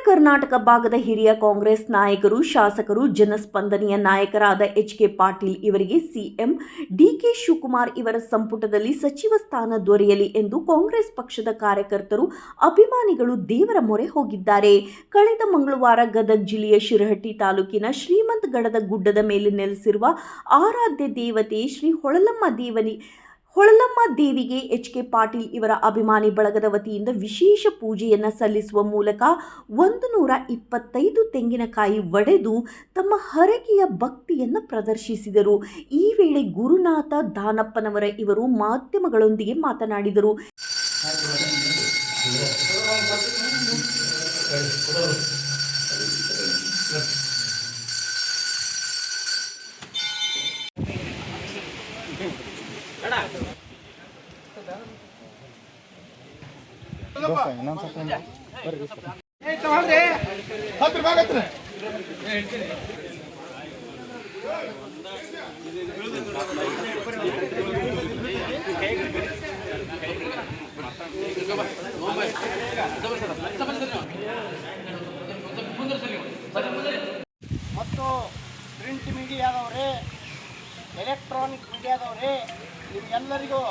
ಕರ್ನಾಟಕ ಭಾಗದ ಹಿರಿಯ ಕಾಂಗ್ರೆಸ್ ನಾಯಕರು, ಶಾಸಕರು, ಜನಸ್ಪಂದನೆಯ ನಾಯಕರಾದ ಎಚ್.ಕೆ. ಪಾಟೀಲ್ ಇವರಿಗೆ ಸಿಎಂ ಡಿ.ಕೆ. ಶಿವಕುಮಾರ್ ಇವರ ಸಂಪುಟದಲ್ಲಿ ಸಚಿವ ಸ್ಥಾನ ದೊರೆಯಲಿ ಎಂದು ಕಾಂಗ್ರೆಸ್ ಪಕ್ಷದ ಕಾರ್ಯಕರ್ತರು, ಅಭಿಮಾನಿಗಳು ದೇವರ ಮೊರೆ ಹೋಗಿದ್ದಾರೆ. ಕಳೆದ ಮಂಗಳವಾರ ಗದಗ ಜಿಲ್ಲೆಯ ಶಿರಹಟ್ಟಿ ತಾಲೂಕಿನ ಶ್ರೀಮಂತಗಡದ ಗುಡ್ಡದ ಮೇಲೆ ನೆಲೆಸಿರುವ ಆರಾಧ್ಯ ದೇವತೆ ಶ್ರೀ ಹೊಳಲಮ್ಮ ದೇವಿಗೆ ಎಚ್.ಕೆ. ಪಾಟೀಲ್ ಇವರ ಅಭಿಮಾನಿ ಬಳಗದ ವತಿಯಿಂದ ವಿಶೇಷ ಪೂಜೆಯನ್ನು ಸಲ್ಲಿಸುವ ಮೂಲಕ 125 ತೆಂಗಿನಕಾಯಿ ಒಡೆದು ತಮ್ಮ ಹರಕೆಯ ಭಕ್ತಿಯನ್ನು ಪ್ರದರ್ಶಿಸಿದರು. ಈ ವೇಳೆ ಗುರುನಾಥ ದಾನಪ್ಪನವರ ಇವರು ಮಾಧ್ಯಮಗಳೊಂದಿಗೆ ಮಾತನಾಡಿದರು. ಮತ್ತು ಪ್ರಿಂಟ್ ಮೀಡಿಯಾದವರೇ, ಎಲೆಕ್ಟ್ರಾನಿಕ್ ಮೀಡಿಯಾದವರೇ, ನಿಮ್ಗೆಲ್ಲರಿಗೂ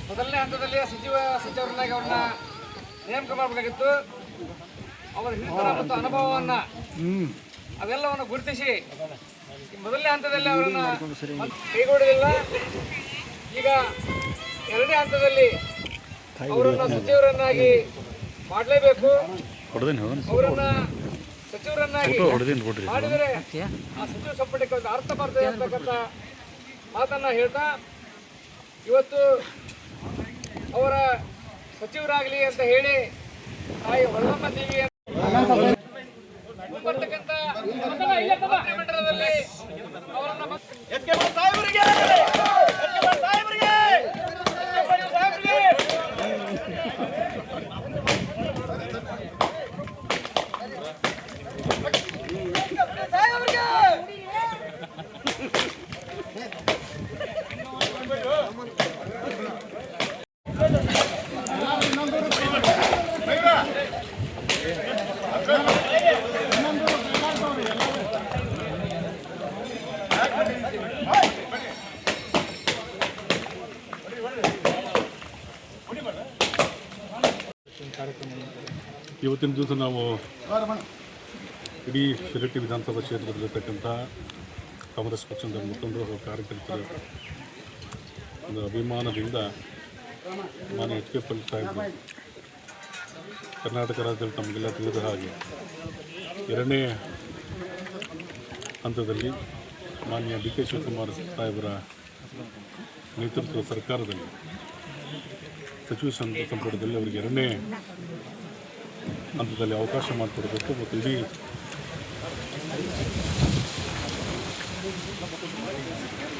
ಮೊದಲನೇ ಹಂತದಲ್ಲಿ ಸಚಿವರನ್ನಾಗಿ ಅವ್ರನ್ನ ನೇಮಕ ಮಾಡಬೇಕಾಗಿತ್ತು. ಅವರ ಹಿರಿತನ ಮತ್ತು ಅನುಭವವನ್ನು ಅವೆಲ್ಲವನ್ನು ಗುರುತಿಸಿ ಮೊದಲನೇ ಹಂತದಲ್ಲಿ ಅವರನ್ನು ಕೈಗೊಳ್ಳಲಿಲ್ಲ. ಈಗ ಎರಡನೇ ಹಂತದಲ್ಲಿ ಅವರನ್ನು ಸಚಿವರನ್ನಾಗಿ ಮಾಡಲೇಬೇಕು. ಅವರನ್ನ ಸಚಿವರನ್ನಾಗಿ ಮಾಡಿದರೆ ಆ ಸಚಿವ ಸಂಪುಟಕ್ಕೆ ಒಂದು ಅರ್ಥ ಬರ್ತದೆ ಅಂತಕ್ಕಂಥ ಮಾತನ್ನ ಹೇಳ್ತಾ ಇವತ್ತು ಅವರ ಸಚಿವರಾಗಲಿ ಅಂತ ಹೇಳಿ ತಾಯಿ ಹೊಳಲಮ್ಮ ದೇವಿ ಬರ್ತಕ್ಕಂಥ ಮಂತ್ರಿಮಂಡಲದಲ್ಲಿ ಅವರನ್ನ ಇವತ್ತಿನ ದಿವಸ ನಾವು ಇಡೀ ಶಿರಹಟ್ಟಿ ವಿಧಾನಸಭಾ ಕ್ಷೇತ್ರದಲ್ಲಿರ್ತಕ್ಕಂಥ ಕಾಂಗ್ರೆಸ್ ಪಕ್ಷದ ಮುಖಂಡರು ಹಾಗೂ ಕಾರ್ಯಕರ್ತರ ಒಂದು ಅಭಿಮಾನದಿಂದ ಮಾನ್ಯ ಎಚ್.ಕೆ. ಪಾಟೀಲ್ ಸಾಹೇಬರು ಕರ್ನಾಟಕ ರಾಜ್ಯದಲ್ಲಿ ತಮಗೆಲ್ಲ ತಿಳಿದ ಹಾಗೆ ಎರಡನೇ ಹಂತದಲ್ಲಿ ಮಾನ್ಯ ಡಿ.ಕೆ. ಶಿವಕುಮಾರ್ ಸಾಹೇಬರ ನೇತೃತ್ವದ ಸರ್ಕಾರದಲ್ಲಿ ಸಚಿವ ಸಂಪುಟದಲ್ಲಿ ಅವರಿಗೆ ಎರಡನೇ ಹಂತದಲ್ಲಿ ಅವಕಾಶ ಮಾಡಿಕೊಡಬೇಕು ಮತ್ತು ಇಡೀ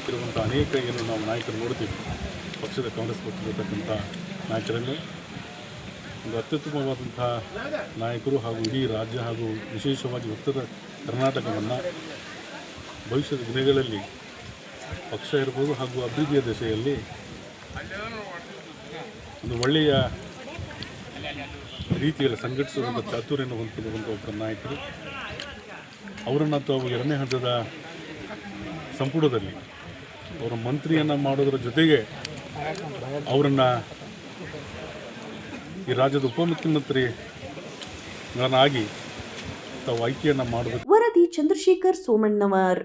ಇರುವಂಥ ಅನೇಕ ಏನು ನಾವು ನಾಯಕರು ನೋಡ್ತೀವಿ, ಪಕ್ಷದ ಕಾಂಗ್ರೆಸ್ ಪಕ್ಷದಲ್ಲಿರ್ತಕ್ಕಂಥ ನಾಯಕರಲ್ಲಿ ಒಂದು ಅತ್ಯುತ್ತಮವಾದಂಥ ನಾಯಕರು ಹಾಗೂ ಇಡೀ ರಾಜ್ಯ ಹಾಗೂ ವಿಶೇಷವಾಗಿ ಉತ್ತರ ಕರ್ನಾಟಕವನ್ನು ಭವಿಷ್ಯದ ದಿನಗಳಲ್ಲಿ ಪಕ್ಷ ಇರ್ಬೋದು ಹಾಗೂ ಅಭಿವೃದ್ಧಿಯ ದಿಶೆಯಲ್ಲಿ ಒಂದು ಒಳ್ಳೆಯ ರೀತಿಯಲ್ಲಿ ಸಂಘಟಿಸುವಂಥ ಚಾತುರ್ಯವನ್ನು ಹೊಂದಿರುವಂಥ ಒಬ್ಬರ ನಾಯಕರು. ಅವರನ್ನು ತಾವು ಎರಡನೇ ಹಂತದ ಸಂಪುಟದಲ್ಲಿ ಅವರ ಮಂತ್ರಿಯನ್ನು ಮಾಡೋದರ ಜೊತೆಗೆ ಅವರನ್ನು ಈ ರಾಜ್ಯದ ಉಪಮುಖ್ಯಮಂತ್ರಿಗಳನ್ನಾಗಿ ತಾವು ಆಯ್ಕೆಯನ್ನು ಮಾಡಬೇಕು. ವರದಿ ಚಂದ್ರಶೇಖರ್ ಸೋಮಣ್ಣವರ್.